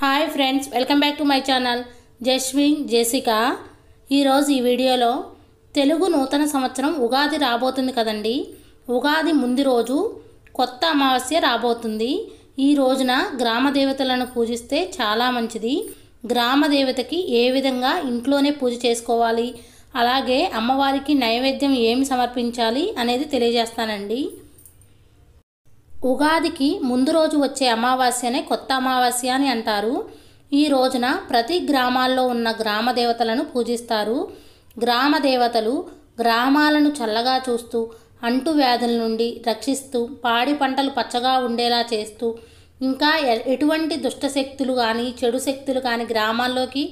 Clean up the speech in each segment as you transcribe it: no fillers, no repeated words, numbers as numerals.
Hi friends, welcome back to my channel Jaswin Jessica. ఈరోజు ఈ వీడియోలో తెలుగు నూతన సంవత్సరం ఉగాది రాబోతుంది కదండి. ఉగాది ముందు రోజు కొత్త అమావాస్య రాబోతుంది. ఈ రోజున గ్రామ దేవతలను పూజిస్తే చాలా మంచిది. గ్రామ దేవతకి ఏ విధంగా ఇంట్లోనే పూజ చేసుకోవాలి, అలాగే అమ్మవారికి నైవేద్యం ఏమి సమర్పించాలి అనేది తెలియజేస్తానండి. ఉగాదికి ముందు రోజు వచ్చే అమావాస్యనే కొత్త అమావాస్య అని అంటారు. ఈ రోజున ప్రతి గ్రామాల్లో ఉన్న గ్రామ దేవతలను పూజిస్తారు. గ్రామ దేవతలు గ్రామాలను చల్లగా చూస్తూ, అంటువ్యాధుల నుండి రక్షిస్తూ, పాడి పంటలు పచ్చగా ఉండేలా చేస్తూ, ఇంకా ఎటువంటి దుష్టశక్తులు కానీ చెడు శక్తులు కానీ గ్రామాల్లోకి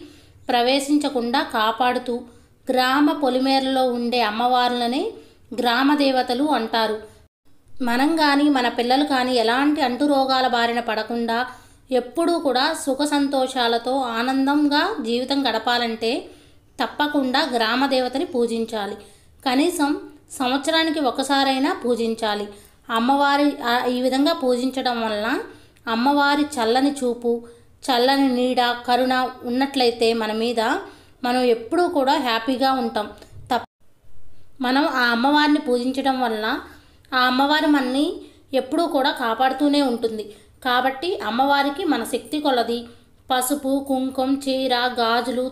ప్రవేశించకుండా కాపాడుతూ, గ్రామ పొలిమేరలో ఉండే అమ్మవార్లనే గ్రామ దేవతలు అంటారు. మనం కానీ మన పిల్లలు కానీ ఎలాంటి అంటు రోగాల బారిన పడకుండా ఎప్పుడూ కూడా సుఖ సంతోషాలతో ఆనందంగా జీవితం గడపాలంటే తప్పకుండా గ్రామ దేవతని పూజించాలి. కనీసం సంవత్సరానికి ఒకసారైనా పూజించాలి. అమ్మవారి ఈ విధంగా పూజించడం వలన అమ్మవారి చల్లని చూపు, చల్లని నీడ, కరుణ ఉన్నట్లయితే మన మీద మనం ఎప్పుడూ కూడా హ్యాపీగా ఉంటాం. మనం ఆ అమ్మవారిని పూజించడం వలన ఆ అమ్మవారి మనని ఎప్పుడూ కూడా కాపాడుతూనే ఉంటుంది. కాబట్టి అమ్మవారికి మన శక్తి కొలది పసుపు, కుంకుమ, చీర, గాజులు,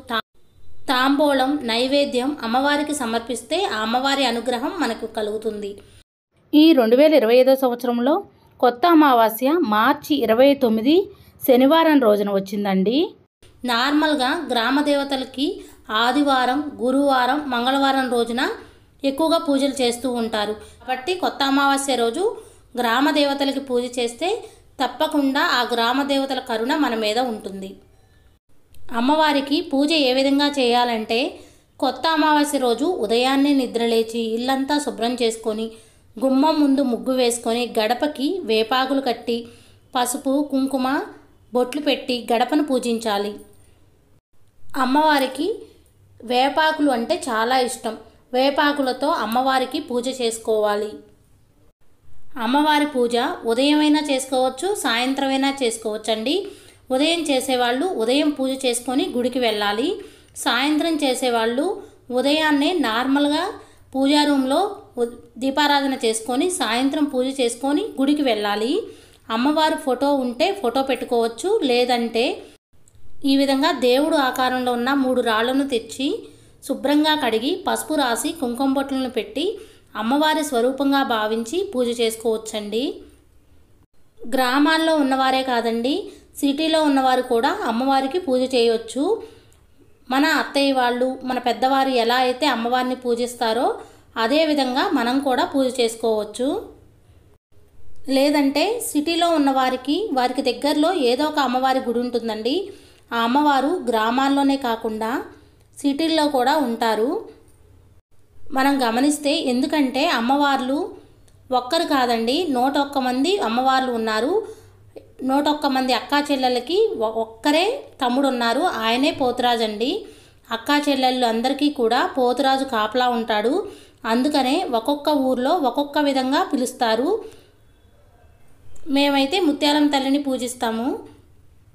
తాంబూలం, నైవేద్యం అమ్మవారికి సమర్పిస్తే ఆ అమ్మవారి అనుగ్రహం మనకు కలుగుతుంది. ఈ 2025 సంవత్సరంలో కొత్త అమావాస్య మార్చి 29 శనివారం రోజున వచ్చిందండి. నార్మల్గా గ్రామ దేవతలకి ఆదివారం, గురువారం, మంగళవారం రోజున ఎక్కువగా పూజలు చేస్తూ ఉంటారు. కాబట్టి కొత్త అమావాస్య రోజు గ్రామ దేవతలకి పూజ చేస్తే తప్పకుండా ఆ గ్రామ దేవతల కరుణ మన మీద ఉంటుంది. అమ్మవారికి పూజ ఏ విధంగా చేయాలంటే, కొత్త అమావాస్య రోజు ఉదయాన్నే నిద్రలేచి ఇల్లంతా శుభ్రం చేసుకొని, గుమ్మం ముందు ముగ్గు వేసుకొని, గడపకి వేపాకులు కట్టి, పసుపు, కుంకుమ బొట్లు పెట్టి గడపను పూజించాలి. అమ్మవారికి వేపాకులు అంటే చాలా ఇష్టం. వేపాకులతో అమ్మవారికి పూజ చేసుకోవాలి. అమ్మవారి పూజ ఉదయమైనా చేసుకోవచ్చు, సాయంత్రమైనా చేసుకోవచ్చు అండి. ఉదయం చేసేవాళ్ళు ఉదయం పూజ చేసుకొని గుడికి వెళ్ళాలి. సాయంత్రం చేసేవాళ్ళు ఉదయాన్నే నార్మల్గా పూజా రూమ్లో దీపారాధన చేసుకొని సాయంత్రం పూజ చేసుకొని గుడికి వెళ్ళాలి. అమ్మవారి ఫోటో ఉంటే ఫోటో పెట్టుకోవచ్చు. లేదంటే ఈ విధంగా దేవుడు ఆకారంలో ఉన్న 3 రాళ్లను తెచ్చి శుభ్రంగా కడిగి పసుపు రాసి కుంకుమ బొట్లను పెట్టి అమ్మవారి స్వరూపంగా భావించి పూజ చేసుకోవచ్చండి. గ్రామాల్లో ఉన్నవారే కాదండి, సిటీలో ఉన్నవారు కూడా అమ్మవారికి పూజ చేయవచ్చు. మన అత్తయ్య వాళ్ళు, మన పెద్దవారు ఎలా అయితే అమ్మవారిని పూజిస్తారో అదేవిధంగా మనం కూడా పూజ చేసుకోవచ్చు. లేదంటే సిటీలో ఉన్నవారికి వారికి దగ్గరలో ఏదో ఒక అమ్మవారి గుడి ఉంటుందండి. ఆ అమ్మవారు గ్రామాల్లోనే కాకుండా సిటీల్లో కూడా ఉంటారు. మనం గమనిస్తే, ఎందుకంటే అమ్మవార్లు ఒక్కరు కాదండి, 101 మంది అమ్మవార్లు ఉన్నారు. 101 మంది అక్కా చెల్లెలకి ఒక్కరే తమ్ముడు ఉన్నారు, ఆయనే పోతురాజు అండి. అక్కా చెల్లెళ్ళు అందరికీ కూడా పోతురాజు కాపలా ఉంటాడు. అందుకనే ఒక్కొక్క ఊర్లో ఒక్కొక్క విధంగా పిలుస్తారు. మేమైతే ముత్యాలం తల్లిని పూజిస్తాము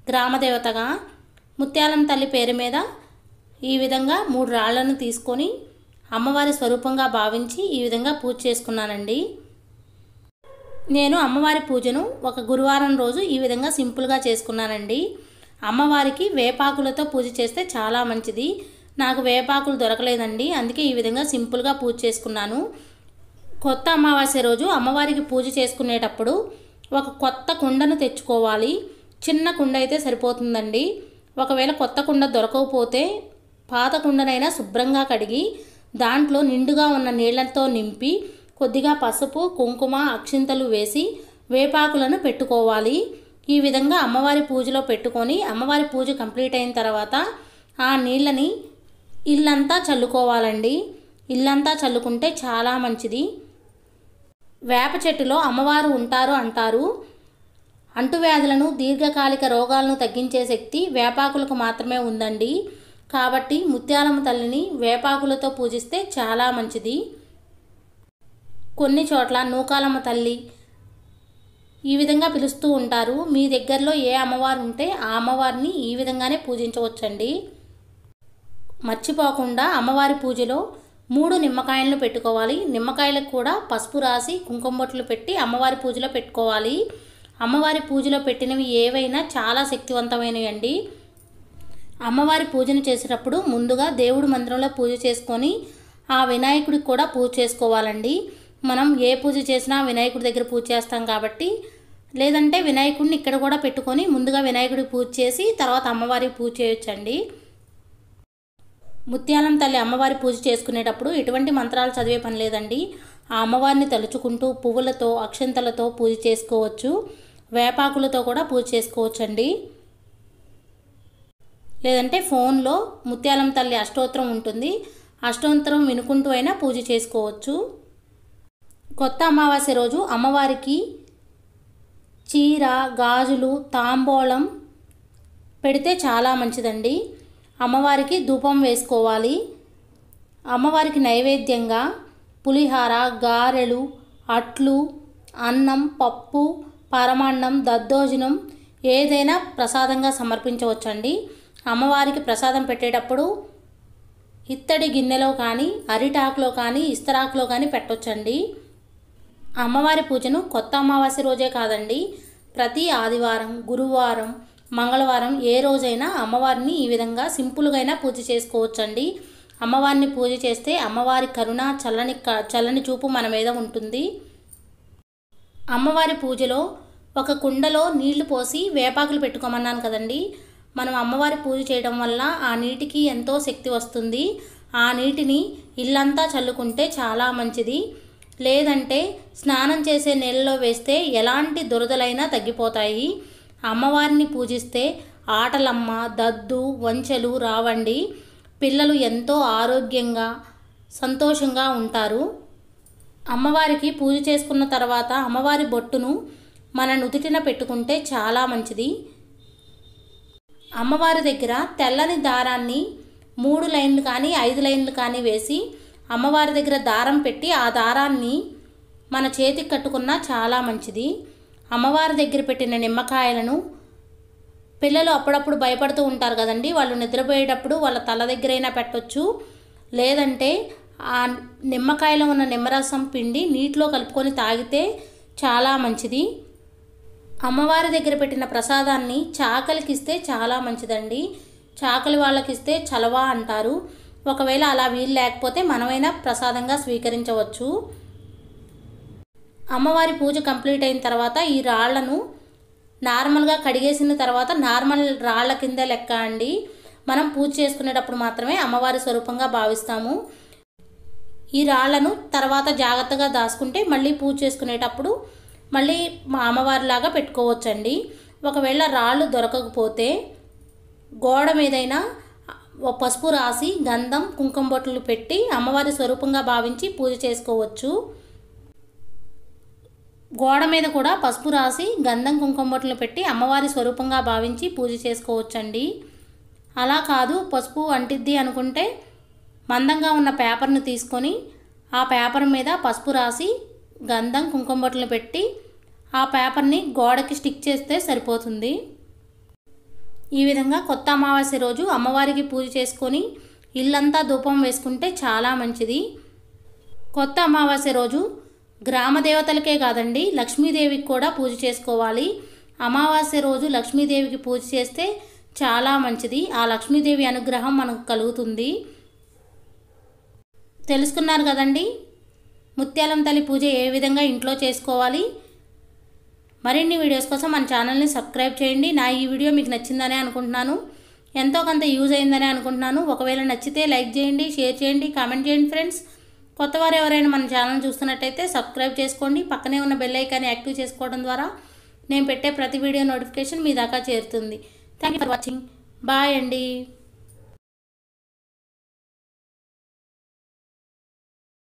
గ్రామదేవతగా. ముత్యాలం తల్లి పేరు మీద ఈ విధంగా 3 రాళ్లను తీసుకొని అమ్మవారి స్వరూపంగా భావించి ఈ విధంగా పూజ చేసుకున్నానండి. నేను అమ్మవారి పూజను ఒక గురువారం రోజు ఈ విధంగా సింపుల్గా చేసుకున్నానండి. అమ్మవారికి వేపాకులతో పూజ చేస్తే చాలా మంచిది. నాకు వేపాకులు దొరకలేదండి, అందుకే ఈ విధంగా సింపుల్గా పూజ చేసుకున్నాను. కొత్త అమావాస్య రోజు అమ్మవారికి పూజ చేసుకునేటప్పుడు ఒక కొత్త కుండను తెచ్చుకోవాలి. చిన్న కుండ అయితే సరిపోతుందండి. ఒకవేళ కొత్త కుండ దొరకకపోతే పాత కుండనైనా శుభ్రంగా కడిగి దాంట్లో నిండుగా ఉన్న నీళ్లతో నింపి కొద్దిగా పసుపు, కుంకుమ, అక్షింతలు వేసి వేపాకులను పెట్టుకోవాలి. ఈ విధంగా అమ్మవారి పూజలో పెట్టుకొని అమ్మవారి పూజ కంప్లీట్ అయిన తర్వాత ఆ నీళ్ళని ఇల్లంతా చల్లుకోవాలండి. ఇల్లంతా చల్లుకుంటే చాలా మంచిది. వేప చెట్టులో అమ్మవారు ఉంటారు అంటారు. అంటువ్యాధులను, దీర్ఘకాలిక రోగాలను తగ్గించే శక్తి వేపాకులకు మాత్రమే ఉందండి. కాబట్టి ముత్యాలమ్మ తల్లిని వేపాకులతో పూజిస్తే చాలా మంచిది. కొన్ని చోట్ల నూకాలమ్మ తల్లి, ఈ విధంగా పిలుస్తూ ఉంటారు. మీ దగ్గరలో ఏ అమ్మవారు ఉంటే ఆ అమ్మవారిని ఈ విధంగానే పూజించవచ్చండి. మర్చిపోకుండా అమ్మవారి పూజలో 3 నిమ్మకాయలను పెట్టుకోవాలి. నిమ్మకాయలకు కూడా పసుపు రాసి కుంకుమ బొట్లు పెట్టి అమ్మవారి పూజలో పెట్టుకోవాలి. అమ్మవారి పూజలో పెట్టినవి ఏవైనా చాలా శక్తివంతమైనవి అండి. అమ్మవారి పూజను చేసేటప్పుడు ముందుగా దేవుడి మందిరంలో పూజ చేసుకొని ఆ వినాయకుడికి కూడా పూజ చేసుకోవాలండి. మనం ఏ పూజ చేసినా వినాయకుడి దగ్గర పూజ చేస్తాం కాబట్టి, లేదంటే వినాయకుడిని ఇక్కడ కూడా పెట్టుకొని ముందుగా వినాయకుడికి పూజ చేసి తర్వాత అమ్మవారికి పూజ చేయొచ్చండి. ముత్యాలం తల్లి అమ్మవారి పూజ చేసుకునేటప్పుడు ఎటువంటి మంత్రాలు చదివే పని లేదండి. ఆ అమ్మవారిని తలుచుకుంటూ పువ్వులతో అక్షంతలతో పూజ చేసుకోవచ్చు. వేపాకులతో కూడా పూజ చేసుకోవచ్చండి. లేదంటే ఫోన్లో ముత్యాలం తల్లి అష్టోత్తరం ఉంటుంది, అష్టోత్తరం వినుకుంటూ అయినా పూజ చేసుకోవచ్చు. కొత్త అమావాస్య రోజు అమ్మవారికి చీర, గాజులు, తాంబూలం పెడితే చాలా మంచిదండి. అమ్మవారికి ధూపం వేసుకోవాలి. అమ్మవారికి నైవేద్యంగా పులిహార, గారెలు, అట్లు, అన్నం, పప్పు, పరమాన్నం, దద్దోజనం ఏదైనా ప్రసాదంగా సమర్పించవచ్చండి. అమ్మవారికి ప్రసాదం పెట్టేటప్పుడు ఇత్తడి గిన్నెలో కానీ, అరిటాకులో కానీ, ఇస్తరాకులో కానీ పెట్టొచ్చండి. అమ్మవారి పూజను కొత్త అమావాస్య రోజే కాదండి, ప్రతి ఆదివారం, గురువారం, మంగళవారం ఏ రోజైనా అమ్మవారిని ఈ విధంగా సింపుల్గా పూజ చేసుకోవచ్చండి. అమ్మవారిని పూజ చేస్తే అమ్మవారి కరుణ, చల్లని చూపు మన మీద ఉంటుంది. అమ్మవారి పూజలో ఒక కుండలో నీళ్లు పోసి వేపాకులు పెట్టుకోమన్నాను కదండి. మనం అమ్మవారి పూజ చేయడం వల్ల ఆ నీటికి ఎంతో శక్తి వస్తుంది. ఆ నీటిని ఇల్లంతా చల్లుకుంటే చాలా మంచిది. లేదంటే స్నానం చేసే నీళ్ళలో వేస్తే ఎలాంటి దురదలైనా తగ్గిపోతాయి. అమ్మవారిని పూజిస్తే ఆటలమ్మ, దద్దు, వంచెలు రావండి. పిల్లలు ఎంతో ఆరోగ్యంగా సంతోషంగా ఉంటారు. అమ్మవారికి పూజ చేసుకున్న తర్వాత అమ్మవారి బొట్టును మన నుదుటిన పెట్టుకుంటే చాలా మంచిది. అమ్మవారి దగ్గర తెల్లని దారాన్ని 3 లైన్లు కానీ 5 లైన్లు కానీ వేసి అమ్మవారి దగ్గర దారం పెట్టి ఆ దారాన్ని మన చేతికి కట్టుకున్నా చాలా మంచిది. అమ్మవారి దగ్గర పెట్టిన నిమ్మకాయలను పిల్లలు అప్పుడప్పుడు భయపడుతూ ఉంటారు కదండి, వాళ్ళు నిద్రపోయేటప్పుడు వాళ్ళ తల దగ్గరైనా పెట్టొచ్చు. లేదంటే ఆ నిమ్మకాయలో ఉన్న నిమ్మరసం పిండి నీటిలో కలుపుకొని తాగితే చాలా మంచిది. అమ్మవారి దగ్గర పెట్టిన ప్రసాదాన్ని చాకలికి ఇస్తే చాలా మంచిదండి. చాకలి వాళ్ళకి ఇస్తే చలవా అంటారు. ఒకవేళ అలా వీలు లేకపోతే మనమైనా ప్రసాదంగా స్వీకరించవచ్చు. అమ్మవారి పూజ కంప్లీట్ అయిన తర్వాత ఈ రాళ్లను నార్మల్గా కడిగేసిన తర్వాత నార్మల్ రాళ్ల కింద లెక్క అండి. మనం పూజ చేసుకునేటప్పుడు మాత్రమే అమ్మవారి స్వరూపంగా భావిస్తాము. ఈ రాళ్లను తర్వాత జాగ్రత్తగా దాచుకుంటే మళ్ళీ పూజ చేసుకునేటప్పుడు మళ్ళీ మా అమ్మవారిలాగా పెట్టుకోవచ్చండి. ఒకవేళ రాళ్ళు దొరకకపోతే గోడ మీదైనా పసుపు రాసి గంధం, కుంకుమ బొట్లు పెట్టి అమ్మవారి స్వరూపంగా భావించి పూజ చేసుకోవచ్చు. గోడ మీద కూడా పసుపు రాసి గంధం, కుంకుమ బొట్లు పెట్టి అమ్మవారి స్వరూపంగా భావించి పూజ చేసుకోవచ్చండి. అలా కాదు పసుపు అంటిద్ది అనుకుంటే మందంగా ఉన్న పేపర్ను తీసుకొని ఆ పేపర్ మీద పసుపు రాసి గంధం, కుంకుమ బొట్లు పెట్టి ఆ పేపర్ని గోడకి స్టిక్ చేస్తే సరిపోతుంది. ఈ విధంగా కొత్త అమావాస్య రోజు అమ్మవారికి పూజ చేసుకొని ఇల్లంతా ధూపం వేసుకుంటే చాలా మంచిది. కొత్త అమావాస్య రోజు గ్రామ దేవతలకే కాదండి, లక్ష్మీదేవికి కూడా పూజ చేసుకోవాలి. అమావాస్య రోజు లక్ష్మీదేవికి పూజ చేస్తే చాలా మంచిది. ఆ లక్ష్మీదేవి అనుగ్రహం మనకు కలుగుతుంది. తెలుసుకున్నారు కదండి ముత్యాలం తల్లి పూజ ఏ విధంగా ఇంట్లో చేసుకోవాలి. మరిన్ని వీడియోస్ కోసం మన ఛానల్ని సబ్స్క్రైబ్ చేయండి. నా ఈ వీడియో మీకు నచ్చిందనే అనుకుంటున్నాను, ఎంతో కొంత యూజ్ అయిందనే అనుకుంటున్నాను. ఒకవేళ నచ్చితే లైక్ చేయండి, షేర్ చేయండి, కామెంట్ చేయండి ఫ్రెండ్స్. కొత్తవారు ఎవరైనా మన ఛానల్ చూస్తున్నట్టయితే సబ్స్క్రైబ్ చేసుకోండి. పక్కనే ఉన్న బెల్ ఐకాన్ని యాక్టివ్ చేసుకోవడం ద్వారా నేను పెట్టే ప్రతి వీడియో నోటిఫికేషన్ మీ దాకా చేరుతుంది. Thank you for watching. Bye అండి.